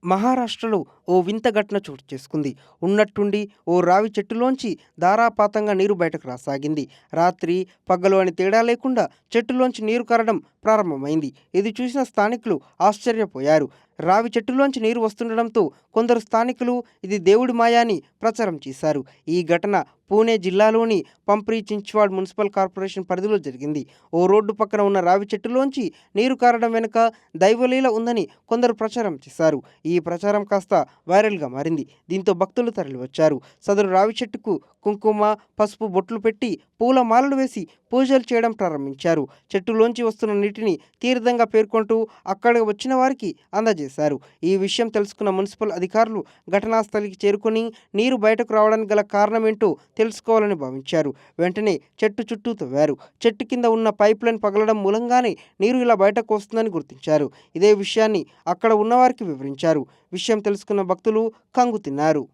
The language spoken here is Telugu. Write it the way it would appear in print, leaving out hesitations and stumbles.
మహారాష్ట్రలో ఓ వింత ఘటన చోటు చేసుకుంది. ఉన్నట్టుండి ఓ రావి చెట్టులోంచి ధారాపాతంగా నీరు బయటకు రాసాగింది. రాత్రి, పగలు అని తేడా లేకుండా చెట్టులోంచి నీరు కారడం ప్రారంభమైంది. ఇది చూసిన స్థానికులు ఆశ్చర్యపోయారు. రావి చెట్టులోంచి నీరు వస్తుండడంతో కొందరు స్థానికులు ఇది దేవుడి మాయ అని ప్రచారం చేశారు. ఈ ఘటన పూణే జిల్లాలోని పంప్రీ చించ్వాడ్ మున్సిపల్ కార్పొరేషన్ పరిధిలో జరిగింది. ఓ రోడ్డు పక్కన ఉన్న రావి చెట్టులోంచి నీరు కారడం వెనుక దైవలీల ఉందని కొందరు ప్రచారం చేశారు. ఈ ప్రచారం కాస్త వైరల్‌గా మారింది. దీంతో భక్తులు తరలివచ్చారు. సదరు రావి చెట్టుకు కుంకుమ, పసుపు బొట్లు పెట్టి పూల మాలలు వేసి పూజలు చేయడం ప్రారంభించారు. చెట్టులోంచి వస్తున్న నీటిని తీర్థంగా పేర్కొంటూ అక్కడికి వచ్చిన వారికి అందజేశారు. ఈ విషయం తెలుసుకున్న మున్సిపల్ అధికారులు ఘటనా స్థలికి చేరుకొని నీరు బయటకు రావడానికి గల కారణమేంటో తెలుసుకోవాలని భావించారు. వెంటనే చెట్టు చుట్టూ తవ్వారు. చెట్టు కింద ఉన్న పైప్‌లైన్ పగలడం మూలంగానే నీరు ఇలా బయటకు వస్తుందని గుర్తించారు. ఇదే విషయాన్ని అక్కడ ఉన్నవారికి వివరించారు. విషయం తెలుసుకున్న భక్తులు కంగుతిన్నారు.